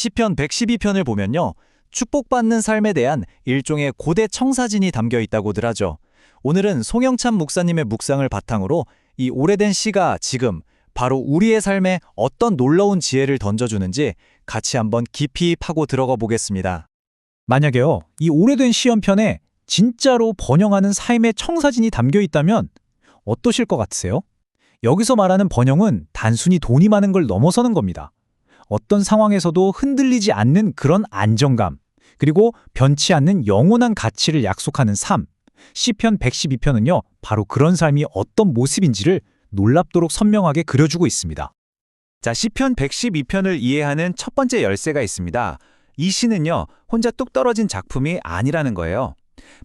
시편 112편을 보면요. 축복받는 삶에 대한 일종의 고대 청사진이 담겨 있다고들 하죠. 오늘은 송영찬 목사님의 묵상을 바탕으로 이 오래된 시가 지금 바로 우리의 삶에 어떤 놀라운 지혜를 던져주는지 같이 한번 깊이 파고 들어가 보겠습니다. 만약에요, 이 오래된 시연편에 진짜로 번영하는 삶의 청사진이 담겨 있다면 어떠실 것 같으세요? 여기서 말하는 번영은 단순히 돈이 많은 걸 넘어서는 겁니다. 어떤 상황에서도 흔들리지 않는 그런 안정감, 그리고 변치 않는 영원한 가치를 약속하는 삶. 시편 112편은요, 바로 그런 삶이 어떤 모습인지를 놀랍도록 선명하게 그려주고 있습니다. 자, 시편 112편을 이해하는 첫 번째 열쇠가 있습니다. 이 시는요, 혼자 뚝 떨어진 작품이 아니라는 거예요.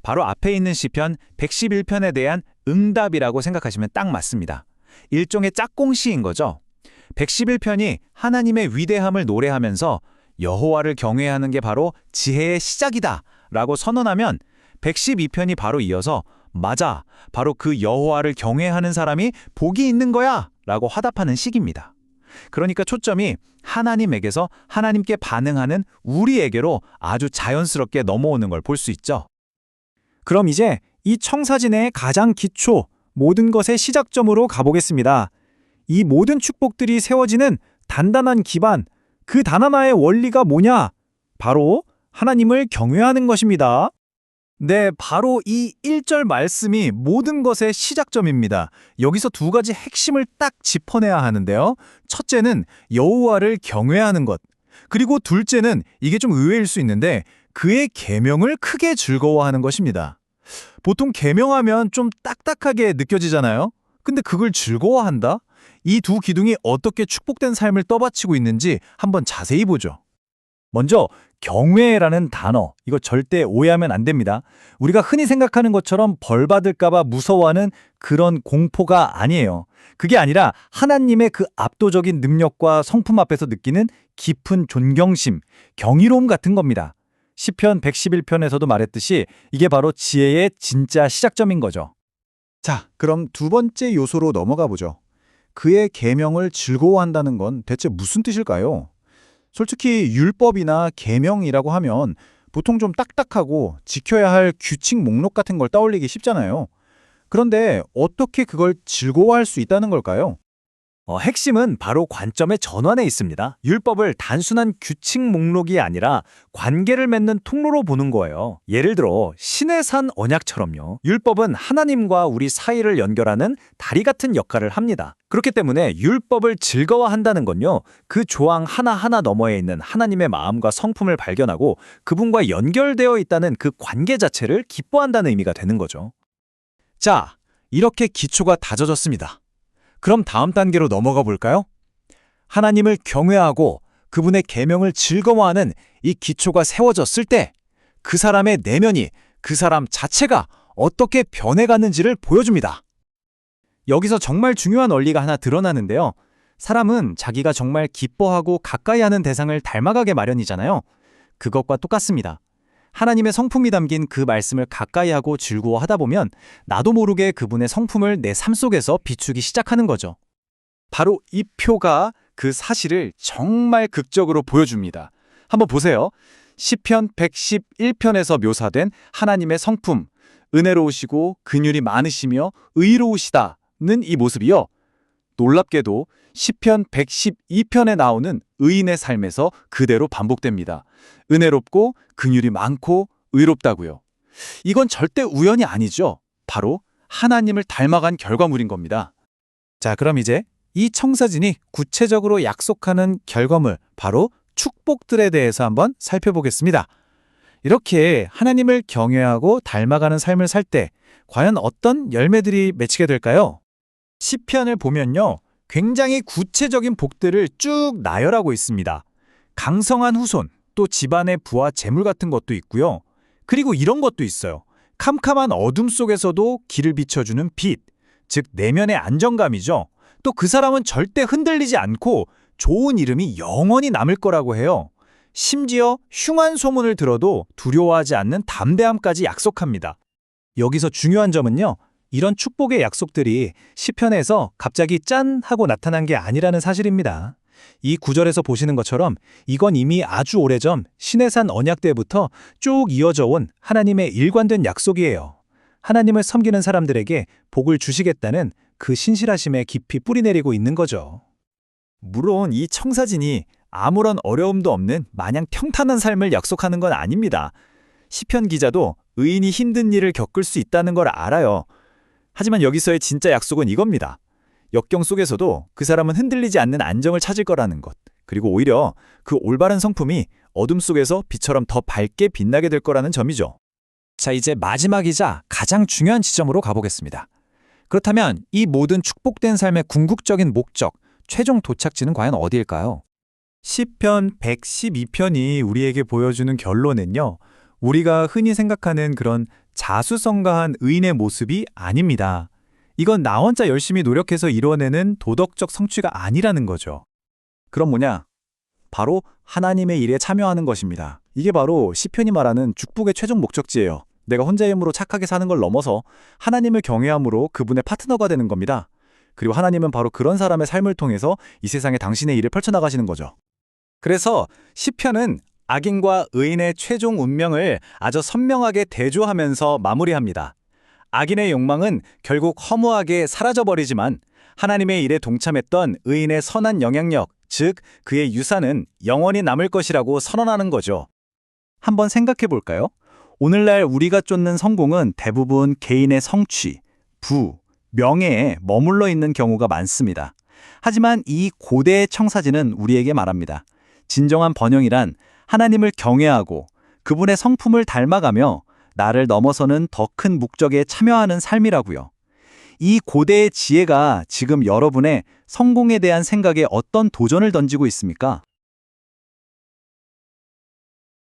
바로 앞에 있는 시편 111편에 대한 응답이라고 생각하시면 딱 맞습니다. 일종의 짝꿍시인 거죠. 111편이 하나님의 위대함을 노래하면서 여호와를 경외하는 게 바로 지혜의 시작이다 라고 선언하면 112편이 바로 이어서 맞아, 바로 그 여호와를 경외하는 사람이 복이 있는 거야 라고 화답하는 시기입니다. 그러니까 초점이 하나님에게서 하나님께 반응하는 우리에게로 아주 자연스럽게 넘어오는 걸 볼 수 있죠. 그럼 이제 이 청사진의 가장 기초, 모든 것의 시작점으로 가보겠습니다. 이 모든 축복들이 세워지는 단단한 기반, 그 단 하나의 원리가 뭐냐? 바로 하나님을 경외하는 것입니다. 네, 바로 이 1절 말씀이 모든 것의 시작점입니다. 여기서 두 가지 핵심을 딱 짚어내야 하는데요. 첫째는 여호와를 경외하는 것. 그리고 둘째는 이게 좀 의외일 수 있는데 그의 계명을 크게 즐거워하는 것입니다. 보통 계명하면 좀 딱딱하게 느껴지잖아요. 근데 그걸 즐거워한다? 이 두 기둥이 어떻게 축복된 삶을 떠받치고 있는지 한번 자세히 보죠. 먼저 경외라는 단어, 이거 절대 오해하면 안 됩니다. 우리가 흔히 생각하는 것처럼 벌 받을까 봐 무서워하는 그런 공포가 아니에요. 그게 아니라 하나님의 그 압도적인 능력과 성품 앞에서 느끼는 깊은 존경심, 경이로움 같은 겁니다. 시편 111편에서도 말했듯이 이게 바로 지혜의 진짜 시작점인 거죠. 자, 그럼 두 번째 요소로 넘어가 보죠. 그의 계명을 즐거워한다는 건 대체 무슨 뜻일까요? 솔직히 율법이나 계명이라고 하면 보통 좀 딱딱하고 지켜야 할 규칙 목록 같은 걸 떠올리기 쉽잖아요. 그런데 어떻게 그걸 즐거워할 수 있다는 걸까요? 핵심은 바로 관점의 전환에 있습니다. 율법을 단순한 규칙 목록이 아니라 관계를 맺는 통로로 보는 거예요. 예를 들어 신의 산 언약처럼요. 율법은 하나님과 우리 사이를 연결하는 다리 같은 역할을 합니다. 그렇기 때문에 율법을 즐거워한다는 건요, 그 조항 하나하나 너머에 있는 하나님의 마음과 성품을 발견하고 그분과 연결되어 있다는 그 관계 자체를 기뻐한다는 의미가 되는 거죠. 자, 이렇게 기초가 다져졌습니다. 그럼 다음 단계로 넘어가 볼까요? 하나님을 경외하고 그분의 계명을 즐거워하는 이 기초가 세워졌을 때 그 사람의 내면이, 그 사람 자체가 어떻게 변해가는지를 보여줍니다. 여기서 정말 중요한 원리가 하나 드러나는데요. 사람은 자기가 정말 기뻐하고 가까이 하는 대상을 닮아가게 마련이잖아요. 그것과 똑같습니다. 하나님의 성품이 담긴 그 말씀을 가까이 하고 즐거워하다 보면 나도 모르게 그분의 성품을 내 삶 속에서 비추기 시작하는 거죠. 바로 이 표가 그 사실을 정말 극적으로 보여줍니다. 한번 보세요. 시편 111편에서 묘사된 하나님의 성품, 은혜로우시고 긍휼이 많으시며 의로우시다는 이 모습이요. 놀랍게도 시편 112편에 나오는 의인의 삶에서 그대로 반복됩니다. 은혜롭고 긍휼이 많고 의롭다고요. 이건 절대 우연이 아니죠. 바로 하나님을 닮아간 결과물인 겁니다. 자, 그럼 이제 이 청사진이 구체적으로 약속하는 결과물, 바로 축복들에 대해서 한번 살펴보겠습니다. 이렇게 하나님을 경외하고 닮아가는 삶을 살 때 과연 어떤 열매들이 맺히게 될까요? 시편을 보면요. 굉장히 구체적인 복들을 쭉 나열하고 있습니다. 강성한 후손, 또 집안의 부와 재물 같은 것도 있고요. 그리고 이런 것도 있어요. 캄캄한 어둠 속에서도 길을 비춰주는 빛, 즉 내면의 안정감이죠. 또 그 사람은 절대 흔들리지 않고 좋은 이름이 영원히 남을 거라고 해요. 심지어 흉한 소문을 들어도 두려워하지 않는 담대함까지 약속합니다. 여기서 중요한 점은요, 이런 축복의 약속들이 시편에서 갑자기 짠 하고 나타난 게 아니라는 사실입니다. 이 구절에서 보시는 것처럼 이건 이미 아주 오래전 시내산 언약 때부터 쭉 이어져 온 하나님의 일관된 약속이에요. 하나님을 섬기는 사람들에게 복을 주시겠다는 그 신실하심에 깊이 뿌리내리고 있는 거죠. 물론 이 청사진이 아무런 어려움도 없는 마냥 평탄한 삶을 약속하는 건 아닙니다. 시편 기자도 의인이 힘든 일을 겪을 수 있다는 걸 알아요. 하지만 여기서의 진짜 약속은 이겁니다. 역경 속에서도 그 사람은 흔들리지 않는 안정을 찾을 거라는 것. 그리고 오히려 그 올바른 성품이 어둠 속에서 빛처럼 더 밝게 빛나게 될 거라는 점이죠. 자, 이제 마지막이자 가장 중요한 지점으로 가보겠습니다. 그렇다면 이 모든 축복된 삶의 궁극적인 목적, 최종 도착지는 과연 어디일까요? 시편 112편이 우리에게 보여주는 결론은요. 우리가 흔히 생각하는 그런 자수성가한 의인의 모습이 아닙니다. 이건 나 혼자 열심히 노력해서 이뤄내는 도덕적 성취가 아니라는 거죠. 그럼 뭐냐? 바로 하나님의 일에 참여하는 것입니다. 이게 바로 시편이 말하는 축복의 최종 목적지예요. 내가 혼자의 힘으로 착하게 사는 걸 넘어서 하나님을 경외함으로 그분의 파트너가 되는 겁니다. 그리고 하나님은 바로 그런 사람의 삶을 통해서 이 세상에 당신의 일을 펼쳐나가시는 거죠. 그래서 시편은 악인과 의인의 최종 운명을 아주 선명하게 대조하면서 마무리합니다. 악인의 욕망은 결국 허무하게 사라져버리지만 하나님의 일에 동참했던 의인의 선한 영향력, 즉 그의 유산은 영원히 남을 것이라고 선언하는 거죠. 한번 생각해 볼까요? 오늘날 우리가 쫓는 성공은 대부분 개인의 성취, 부, 명예에 머물러 있는 경우가 많습니다. 하지만 이 고대의 청사진은 우리에게 말합니다. 진정한 번영이란 하나님을 경외하고 그분의 성품을 닮아가며 나를 넘어서는 더 큰 목적에 참여하는 삶이라고요. 이 고대의 지혜가 지금 여러분의 성공에 대한 생각에 어떤 도전을 던지고 있습니까?